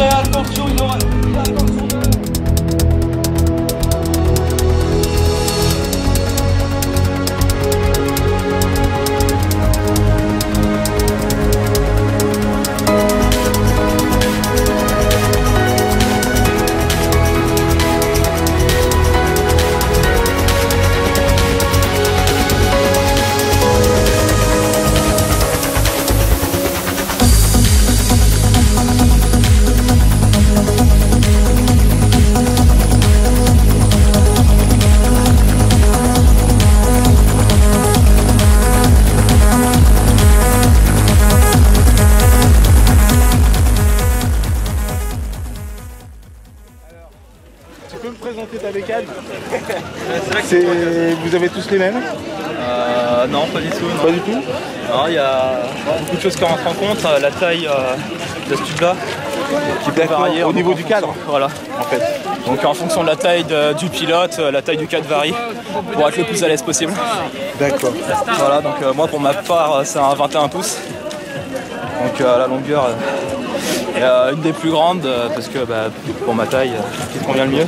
attention, il aura... Attention de... Tu peux me présenter ta bécane? C'est... Vous avez tous les mêmes? Non, pas du tout. Non. Pas du tout? Non, il y a beaucoup de choses qui rentrent en compte. La taille de ce tube-là qui peut varier. Au niveau du cadre? Voilà, en fait. Donc en fonction de la taille du pilote, la taille du cadre varie pour être le plus à l'aise possible. D'accord. Voilà, donc moi pour ma part, c'est un 21 pouces. Donc la longueur est une des plus grandes parce que pour ma taille, qui me convient le mieux.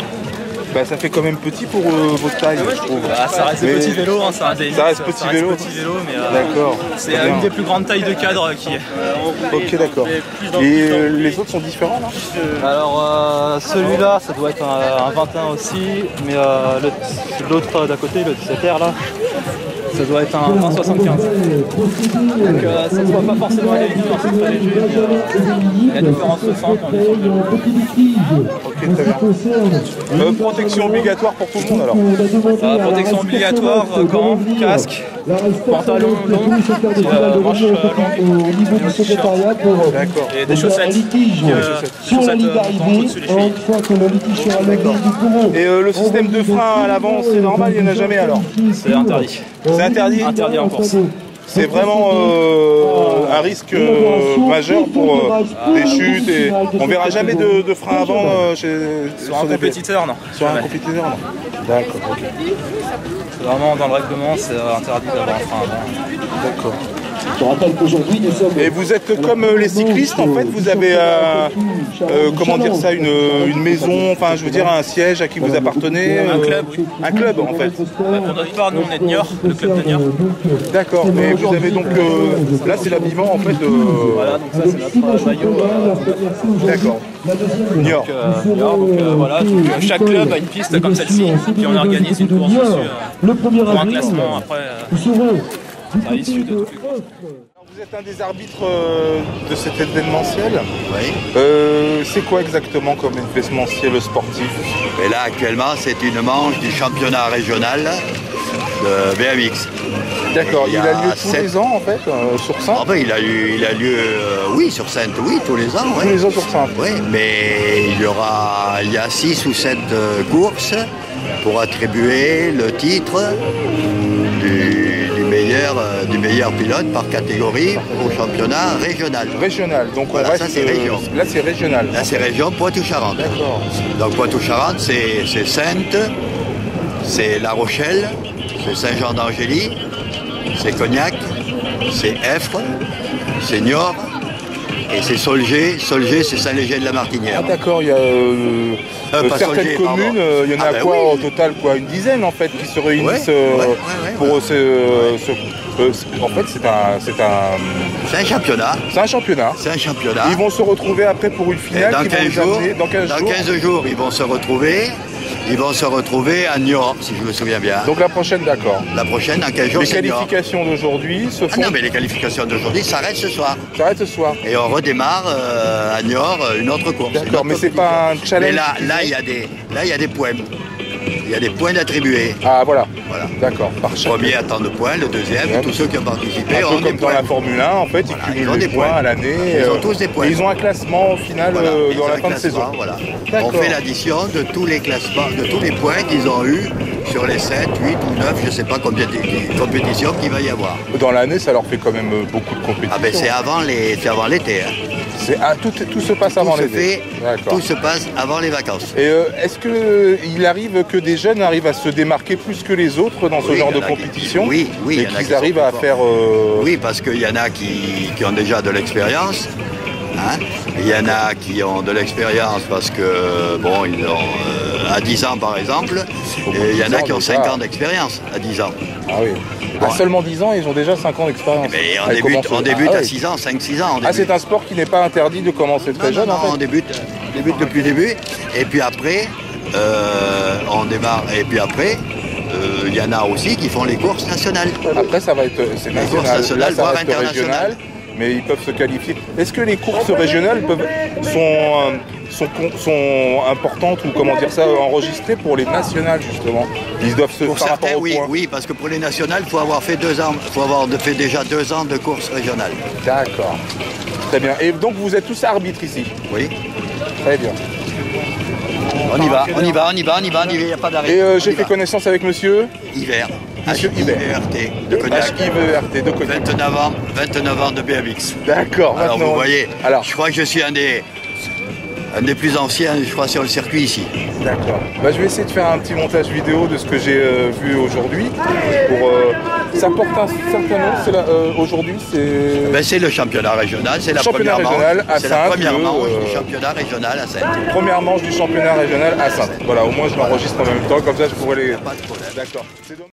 Bah, ça fait quand même petit pour votre taille, je trouve. Bah, ça reste petit vélo, hein, ça reste petit vélo, mais d'accord. C'est une des plus grandes tailles de cadre qui est. Ok, d'accord. Et les autres sont différents là? Alors celui-là, ça doit être un 21 aussi, mais l'autre d'à côté, le 17R là, ça doit être un 1,75. Donc ça ne se voit pas forcément léger, c'est très léger, mais la différence se sent quand on est sur le vélo. Ok, très bien. Protection obligatoire pour tout le monde alors? Protection obligatoire, gants, casque, pantalon long, manches longues, d'accord. et des chaussettes. Chaussettes au-dessus des chevilles. Et le système de frein à l'avant, c'est normal, il n'y en a jamais alors? C'est interdit. C'est interdit? Interdit en course. C'est vraiment un risque majeur pour des chutes et on verra jamais de frein avant sur un compétiteur, non. Sur un compétiteur, non. D'accord. Okay. C'est vraiment dans le règlement, c'est interdit d'avoir un frein avant. D'accord. Je rappelle qu'aujourd'hui nous sommes... Et vous êtes comme les cyclistes en fait, vous avez comment dire ça, une maison, enfin je veux dire un siège à qui vous appartenez? Un club, oui. Un club en fait. Pour notre part, nous on est de Niort, le club de Niort. D'accord, mais vous avez donc là c'est l'habillement en fait de... Voilà, donc ça c'est notre maillot. D'accord. Niort. Donc voilà, chaque club a une piste comme celle-ci, puis on organise une course dessus pour un classement après. À l'issue de... Vous êtes un des arbitres de cet événementiel. Oui. C'est quoi exactement comme événementiel sportif? Et là actuellement c'est une manche du championnat régional de BMX. D'accord, il a lieu tous les ans en fait, sur Sainte? Ah ben, il a lieu oui, sur Sainte, oui, tous les ans. Tous les ans sur Sainte. Oui, mais il y a 6 ou 7 courses pour attribuer le titre du meilleur pilote par catégorie au championnat régional. Régional, donc voilà, on reste, ça c'est région. Là c'est régional. Là c'est région Poitou-Charentes. D'accord. Donc Poitou-Charentes c'est Sainte, c'est La Rochelle, c'est Saint-Jean d'Angély, c'est Cognac, c'est Effre, c'est Niort et c'est Solgé. Solgé c'est Saint-Léger-de-la-Martinière. Ah d'accord, il y a certaines Solgé, communes, il y en a quoi oui. au total quoi, une dizaine en fait qui se réunissent pour en fait c'est un championnat. C'est un championnat. C'est un championnat. Ils vont se retrouver après pour une finale dans 15 jours. Dans 15 jours, ils vont se retrouver. Ils vont se retrouver à Niort, si je me souviens bien. Donc la prochaine, d'accord. La prochaine, dans 15 jours, les qualifications d'aujourd'hui se font... Ah non, mais les qualifications d'aujourd'hui s'arrêtent ce soir. S'arrêtent ce soir. Et on redémarre à Niort une autre course. D'accord, mais c'est pas un challenge. Mais là, il y a des points. Il y a des points d'attribuer. Ah voilà. Voilà. D'accord. Le premier a tant de points, le deuxième, tous ceux qui ont participé ont des points. Dans la Formule 1, en fait, voilà, ils cumulent des points à l'année. Ils ont tous des points. Et ils ont un classement au final dans la fin de saison. Voilà. On fait l'addition de tous les classements, de tous les points qu'ils ont eu sur les 7, 8 ou 9, je ne sais pas combien de compétitions qu'il va y avoir. Dans l'année, ça leur fait quand même beaucoup de compétitions. Ah ben c'est avant l'été. Hein. Tout se passe avant l'été. Tout se passe avant les vacances. Et est-ce qu'il arrive que des jeunes arrivent à se démarquer plus que les autres dans ce genre de compétition? Oui, et qu'ils arrivent à faire... Oui, parce qu'il y en a qui ont déjà de l'expérience. Hein. Il y en a qui ont de l'expérience parce que, bon, ils ont à 10 ans par exemple, et il y en a qui ont 5 ans d'expérience à 10 ans. Ah oui. Bon. À seulement 10 ans, ils ont déjà 5 ans d'expérience. Mais on débute à 6 ans, 5-6 ans. Ah, c'est un sport qui n'est pas interdit de commencer très jeune, non, en fait. on débute depuis le début, et puis après, on démarre, et puis après, il y en a aussi qui font les courses nationales. Après, ça va être c'est national, nationales, là, ça voire va être internationales. régional, mais ils peuvent se qualifier. Est-ce que les courses régionales sont importantes, ou comment dire ça, enregistrées pour les nationales, justement? Ils doivent se Pour par certains, rapport au point. oui, parce que pour les nationales, il faut avoir fait 2 ans, il faut avoir fait déjà 2 ans de course régionale. D'accord. Très bien. Et donc, vous êtes tous arbitres ici? Oui. Très bien. On y va, il n'y a pas d'arrêt. Et j'ai fait connaissance avec monsieur Hiver. Monsieur Hiver. HIVERT de Cognac. HIVERT de Cognac. 29 ans de BMX. D'accord. Alors maintenant, vous voyez, alors, je crois que je suis un des plus anciens, je crois, sur le circuit ici. d'accord. Bah, je vais essayer de faire un petit montage vidéo de ce que j'ai vu aujourd'hui. Ça porte un certain nom. Aujourd'hui, c'est... Ben, c'est le championnat régional, c'est la Championnat première régional manche. à C'est la Saintes, première manche le, du championnat régional à Saintes. première manche du championnat régional à Saintes. Voilà, au moins je l'enregistre en même temps, comme ça je pourrais les... Pas de problème. D'accord.